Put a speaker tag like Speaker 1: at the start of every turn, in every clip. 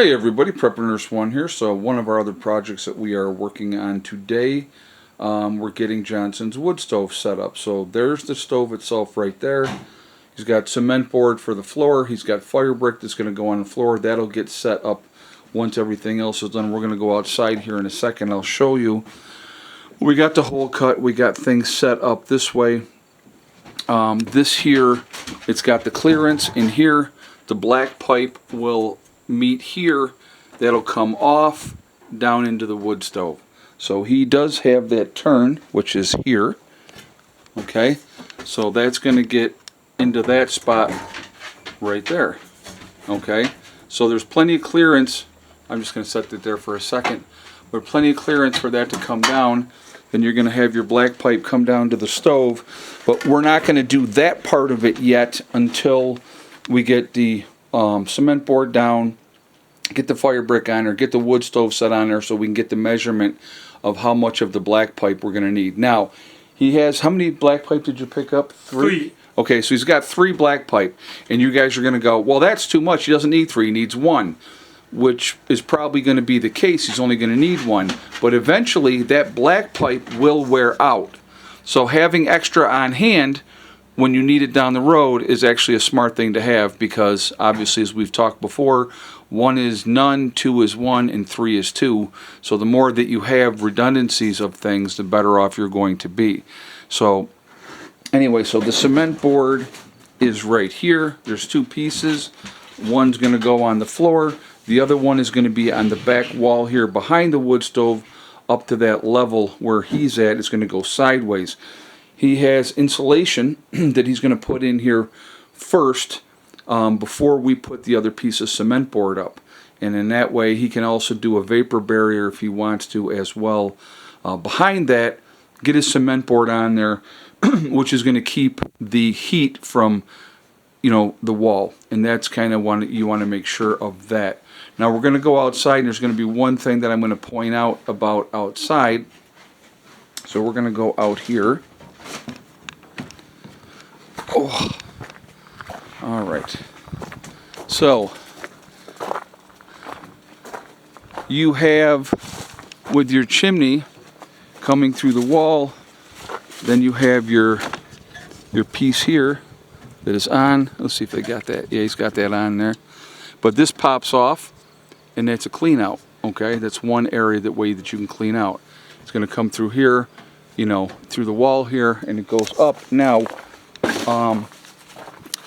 Speaker 1: Hey everybody, Prepper Nurse 1 here. So one of our other projects that we are working on today, we're getting Johnson's wood stove set up. So there's the stove itself right there. He's got cement board for the floor. He's got fire brick that's going to go on the floor. That'll get set up once everything else is done. We're going to go outside here in a second. I'll show you. We got the hole cut. We got things set up this way. This here, it's got the clearance in here. The black pipe will meet here. That'll come off down into the wood stove. So he does have that turn, which is here. Okay, so that's going to get into that spot right there. Okay, so there's plenty of clearance. I'm just going to set that there for a second. But plenty of clearance for that to come down. Then you're going to have your black pipe come down to the stove. But we're not going to do that part of it yet until we get the cement board down, get the fire brick on there, get the wood stove set on there so we can get the measurement of how much of the black pipe we're going to need. Now, he has, how many black pipe did you pick up? Three. Okay, so he's got 3 black pipe, and you guys are going to go, well, that's too much. He doesn't need 3, he needs 1, which is probably going to be the case. He's only going to need 1, but eventually that black pipe will wear out. So having extra on hand when you need it down the road is actually a smart thing to have, because obviously, as we've talked before, 1 is none, 2 is 1, and 3 is 2. So the more that you have redundancies of things, the better off you're going to be. So anyway, so the cement board is right here. There's 2 pieces. One's going to go on the floor. The other one is going to be on the back wall here behind the wood stove up to that level where he's at. It's going to go sideways. He has insulation that he's going to put in here first before we put the other piece of cement board up. And in that way, he can also do a vapor barrier if he wants to as well. Behind that, get his cement board on there, which is going to keep the heat from, the wall. And that's kind of what you want to make sure of that. Now we're going to go outside, and there's going to be one thing that I'm going to point out about outside. So we're going to go out here. Oh, all right. So you have, with your chimney coming through the wall, then you have your piece here that is on. Let's see if they got that. Yeah, he's got that on there. But this pops off, and that's a clean out. Okay, that's one area that you can clean out. It's going to come through here, through the wall here, and it goes up. Now,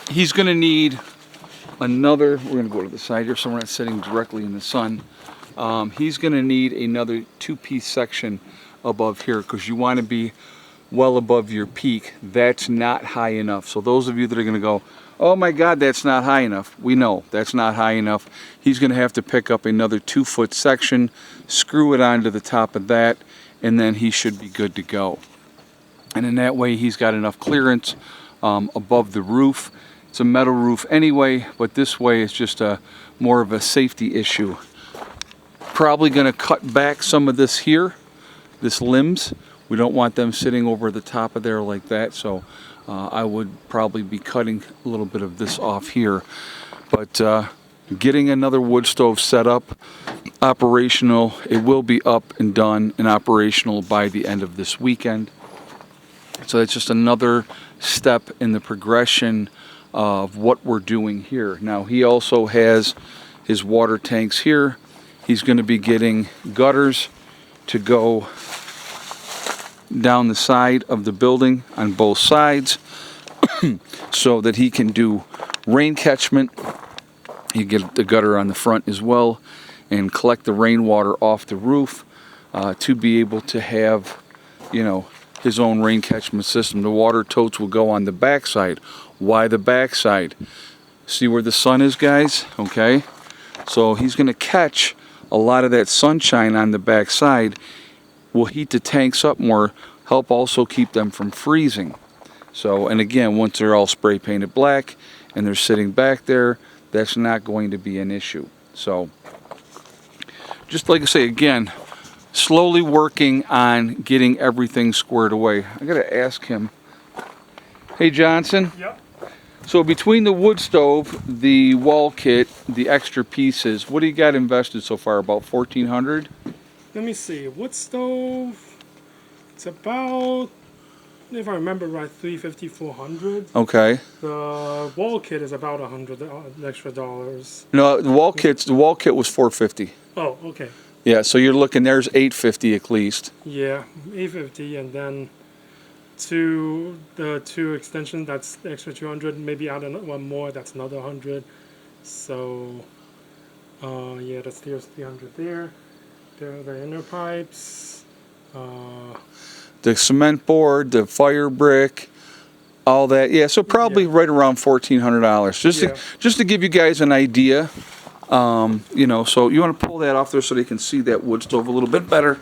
Speaker 1: he's going to need another, we're going to go to the side here so we're not sitting directly in the sun. He's going to need another 2-piece section above here, because you want to be well above your peak. That's not high enough. So those of you that are going to go, oh my God, that's not high enough. We know that's not high enough. He's going to have to pick up another 2-foot section, screw it onto the top of that, and then he should be good to go. And in that way, he's got enough clearance above the roof. It's a metal roof anyway, but this way it's just more of a safety issue. Probably going to cut back some of this here, this limbs. We don't want them sitting over the top of there like that, so I would probably be cutting a little bit of this off here. But getting another wood stove set up, operational. It will be up and done and operational by the end of this weekend. So that's just another step in the progression of what we're doing here. Now, he also has his water tanks here. He's going to be getting gutters to go down the side of the building on both sides so that he can do rain catchment. You get the gutter on the front as well and collect the rainwater off the roof to be able to have, his own rain catchment system. The water totes will go on the back side. Why the back side? See where the sun is, guys? Okay. So he's going to catch a lot of that sunshine on the back side. Will heat the tanks up more, help also keep them from freezing. So, and again, once they're all spray painted black and they're sitting back there, that's not going to be an issue. So, just like I say, again, slowly working on getting everything squared away. I gotta ask him, hey Johnson,
Speaker 2: Yep.
Speaker 1: So between the wood stove, the wall kit, the extra pieces, what do you got invested so far? About 1,400?
Speaker 2: Let me see. Wood stove. It's about, if I remember right, 350, 400.
Speaker 1: Okay.
Speaker 2: The wall kit is about $100 extra dollars.
Speaker 1: No, the wall kit was 450.
Speaker 2: Oh, okay.
Speaker 1: Yeah, so you're looking, there's 850 at least.
Speaker 2: Yeah, 850, and then the two extension, that's the extra 200. Maybe add one more, that's another 100. So, yeah, that's 300 there. There are the inner pipes.
Speaker 1: The cement board, the fire brick, all that. Yeah, so probably right around $1,400. Just to give you guys an idea. You know, so you want to pull that off there so they can see that wood stove a little bit better.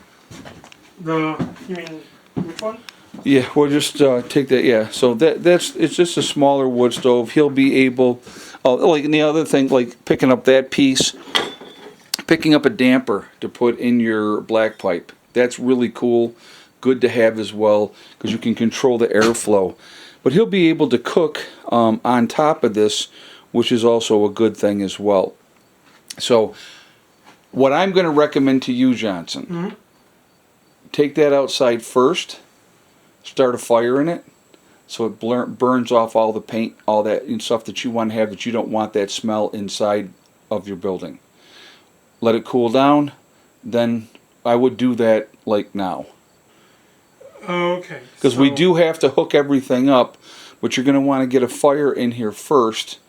Speaker 2: You mean which one?
Speaker 1: Yeah, we'll just take that. Yeah, so it's just a smaller wood stove. He'll be able, like, and the other thing, like picking up that piece, picking up a damper to put in your black pipe. That's really cool, good to have as well, because you can control the airflow. But he'll be able to cook on top of this, which is also a good thing as well. So, what I'm going to recommend to you, Johnson, take that outside first, start a fire in it, so it burns off all the paint, all that stuff that you want to have, that you don't want that smell inside of your building. Let it cool down, then I would do that like now.
Speaker 2: Okay.
Speaker 1: Because we do have to hook everything up, but you're going to want to get a fire in here first,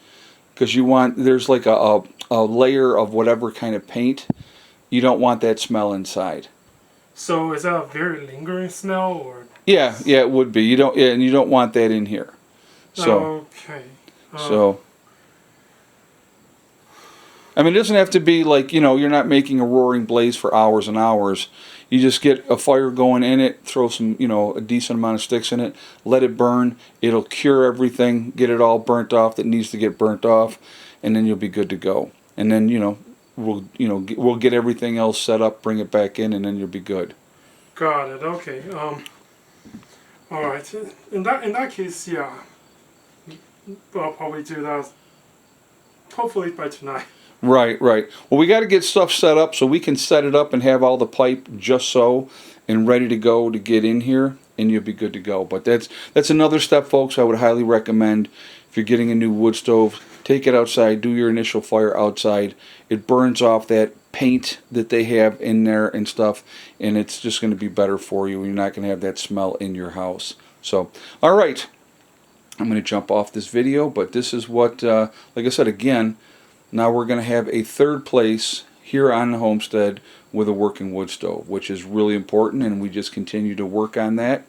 Speaker 1: because you want, there's like a layer of whatever kind of paint. You don't want that smell inside.
Speaker 2: So is that a very lingering smell, or?
Speaker 1: Yeah, it would be. You don't, and you don't want that in here. So,
Speaker 2: okay.
Speaker 1: So, I mean, it doesn't have to be like, you know, you're not making a roaring blaze for hours and hours. You just get a fire going in it, throw some, you know, a decent amount of sticks in it, let it burn. It'll cure everything, get it all burnt off that needs to get burnt off, and then you'll be good to go. And then, you know, we'll get everything else set up, bring it back in, and then you'll be good.
Speaker 2: Got it. Okay. All right. In that case, yeah, I'll probably do that. Hopefully by tonight.
Speaker 1: Right. Well, we got to get stuff set up so we can set it up and have all the pipe just so and ready to go to get in here, and you'll be good to go. But that's another step, folks. I would highly recommend if you're getting a new wood stove, take it outside, do your initial fire outside. It burns off that paint that they have in there and stuff, and it's just going to be better for you. You're not going to have that smell in your house. So, all right. I'm going to jump off this video, but this is what, like I said, again, now we're going to have a third place here on the homestead with a working wood stove, which is really important, and we just continue to work on that.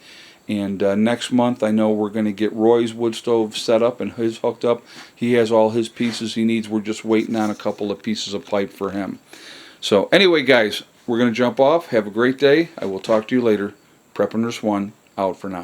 Speaker 1: And next month, I know we're going to get Roy's wood stove set up and his hooked up. He has all his pieces he needs. We're just waiting on a couple of pieces of pipe for him. So anyway, guys, we're going to jump off. Have a great day. I will talk to you later. Prepper Nurse 1 out for now.